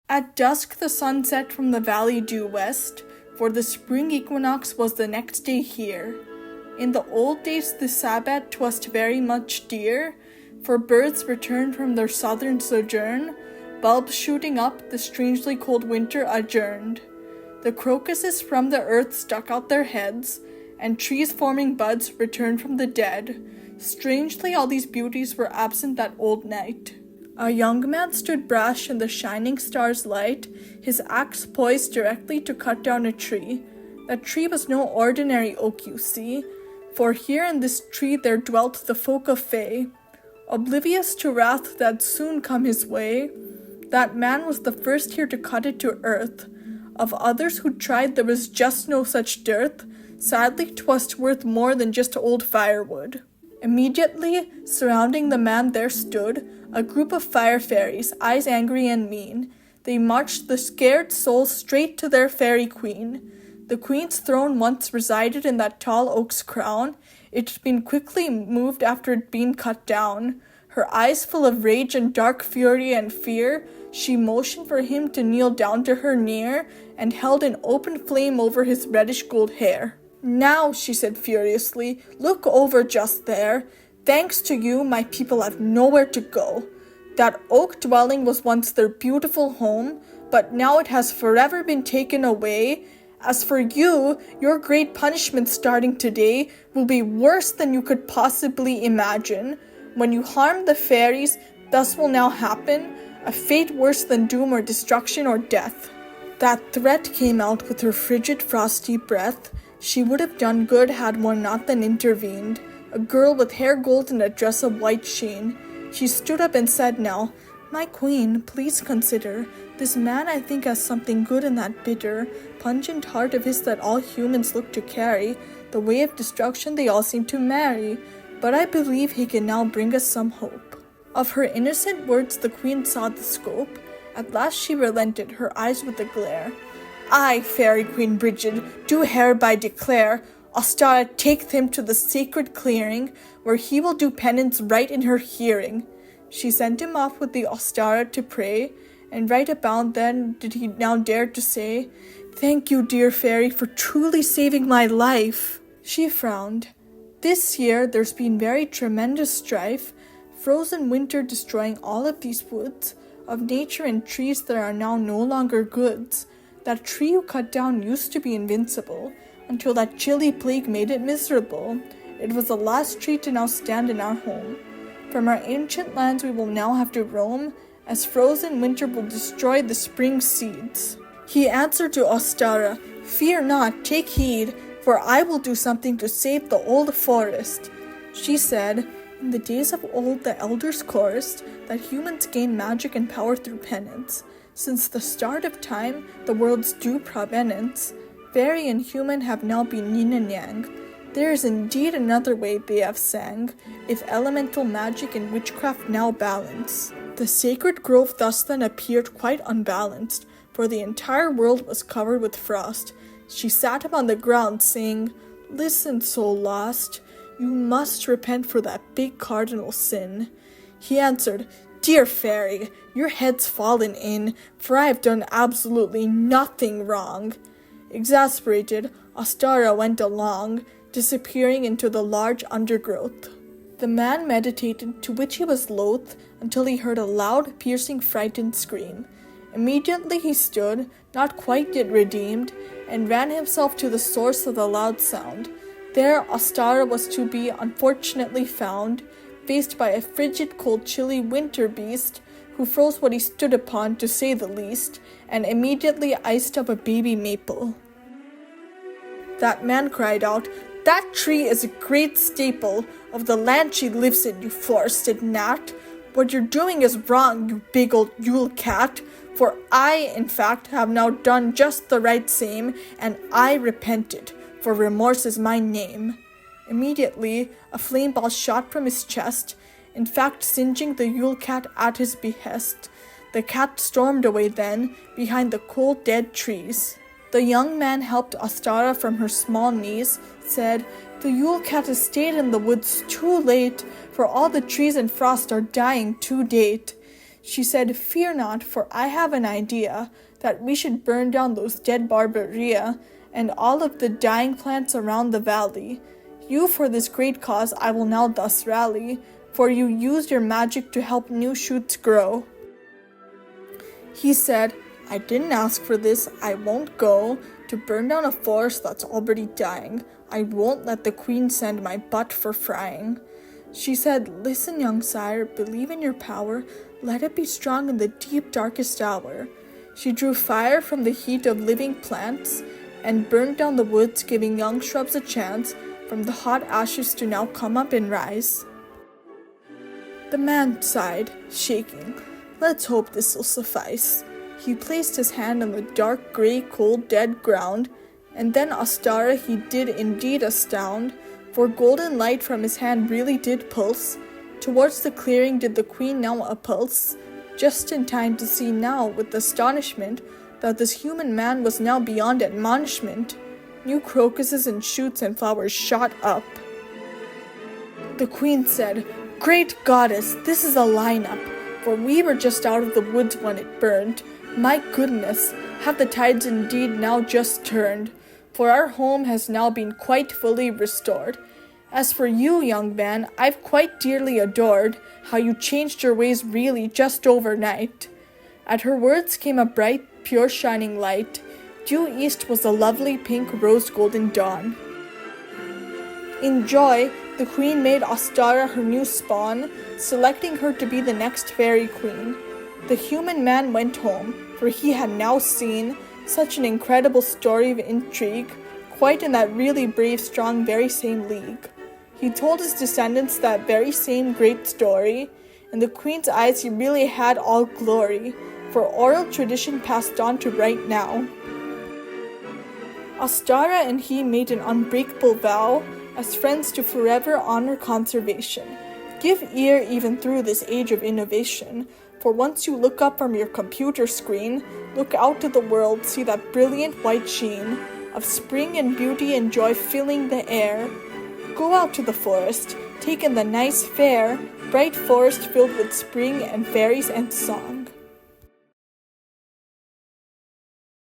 At dusk the sun set from the valley due west, for the spring equinox was the next day here. In the old days the Sabbath 'twas very much dear, for birds returned from their southern sojourn, bulbs shooting up, the strangely cold winter adjourned. The crocuses from the earth stuck out their heads, and trees forming buds returned from the dead. Strangely all these beauties were absent that old night. A young man stood brash in the shining star's light, his axe poised directly to cut down a tree. That tree was no ordinary oak, you see, for here in this tree there dwelt the folk of Fae. Oblivious to wrath that'd soon come his way, that man was the first here to cut it to earth. Of others who tried there was just no such dearth, sadly 'twas worth more than just old firewood. Immediately, surrounding the man there stood a group of fire fairies, eyes angry and mean. They marched the scared souls straight to their Faerie Queen. The queen's throne once resided in that tall oak's crown. It'd been quickly moved after it'd been cut down. Her eyes full of rage and dark fury and fear, she motioned for him to kneel down to her near, and held an open flame over his reddish gold hair. "Now," she said furiously, "look over just there. Thanks to you, my people have nowhere to go. That oak dwelling was once their beautiful home, but now it has forever been taken away. As for you, your great punishment starting today will be worse than you could possibly imagine. When you harm the fairies, thus will now happen, a fate worse than doom or destruction or death." That threat came out with her frigid, frosty breath. She would have done good had one not then intervened. A girl with hair gold and a dress of white sheen. She stood up and said now, "My queen, please consider. This man I think has something good in that bitter, pungent heart of his that all humans look to carry. The way of destruction they all seem to marry. But I believe he can now bring us some hope." Of her innocent words the queen saw the scope. At last she relented, her eyes with a glare. "I, Faerie Queen Brigid, do hereby declare, Ostara taketh him to the sacred clearing, where he will do penance right in her hearing." She sent him off with the Ostara to pray, and right about then did he now dare to say, "Thank you, dear fairy, for truly saving my life." She frowned. "This year there's been very tremendous strife, frozen winter destroying all of these woods, of nature and trees that are now no longer goods. That tree you cut down used to be invincible, until that chilly plague made it miserable. It was the last tree to now stand in our home. From our ancient lands we will now have to roam, as frozen winter will destroy the spring seeds." He answered to Ostara, "Fear not, take heed, for I will do something to save the old forest." She said, "In the days of old the elders chorused that humans gain magic and power through penance. Since the start of time, the world's due provenance, fairy and human have now been yin and yang. There is indeed another way, they have sang, if elemental magic and witchcraft now balance." The sacred grove thus then appeared quite unbalanced, for the entire world was covered with frost. She sat him on the ground, saying, "Listen, soul lost, you must repent for that big cardinal sin." He answered, "Dear fairy, your head's fallen in, for I have done absolutely nothing wrong." Exasperated, Ostara went along, disappearing into the large undergrowth. The man meditated, to which he was loath, until he heard a loud, piercing, frightened scream. Immediately he stood, not quite yet redeemed, and ran himself to the source of the loud sound. There Ostara was to be unfortunately found, faced by a frigid, cold, chilly winter beast, who froze what he stood upon, to say the least, and immediately iced up a baby maple. That man cried out, "That tree is a great staple of the land she lives in, you forested gnat. What you're doing is wrong, you big old Yule cat, for I, in fact, have now done just the right same, and I repented, for remorse is my name." Immediately, a flame ball shot from his chest, in fact singeing the Yule cat at his behest. The cat stormed away then, behind the cold dead trees. The young man helped Ostara from her small knees, said, "The Yule cat has stayed in the woods too late, for all the trees and frost are dying to date." She said, "Fear not, for I have an idea that we should burn down those dead barbaria and all of the dying plants around the valley. You for this great cause I will now thus rally, for you used your magic to help new shoots grow." He said, "I didn't ask for this. I won't go to burn down a forest that's already dying. I won't let the queen send my butt for frying." She said, "Listen, young sire, believe in your power. Let it be strong in the deep, darkest hour." She drew fire from the heat of living plants and burned down the woods, giving young shrubs a chance from the hot ashes to now come up and rise. The man sighed, shaking. "Let's hope this will suffice." He placed his hand on the dark, gray, cold, dead ground, and then Astara he did indeed astound, for golden light from his hand really did pulse. Towards the clearing did the queen now appulse, just in time to see now, with astonishment, that this human man was now beyond admonishment. New crocuses and shoots and flowers shot up. The queen said, "Great goddess, this is a lineup, for we were just out of the woods when it burned. My goodness, have the tides indeed now just turned, for our home has now been quite fully restored. As for you, young man, I've quite dearly adored how you changed your ways really just overnight." At her words came a bright, pure shining light. Due east was a lovely pink rose golden dawn. In joy, the queen made Astara her new spawn, selecting her to be the next Faerie Queen. The human man went home, for he had now seen such an incredible story of intrigue, quite in that really brave, strong, very same league. He told his descendants that very same great story. In the queen's eyes he really had all glory, for oral tradition passed on to right now. Astara and he made an unbreakable vow, as friends to forever honor conservation. Give ear even through this age of innovation, for once you look up from your computer screen, look out to the world, see that brilliant white sheen of spring and beauty and joy filling the air. Go out to the forest, take in the nice, fair, bright forest filled with spring and fairies and song.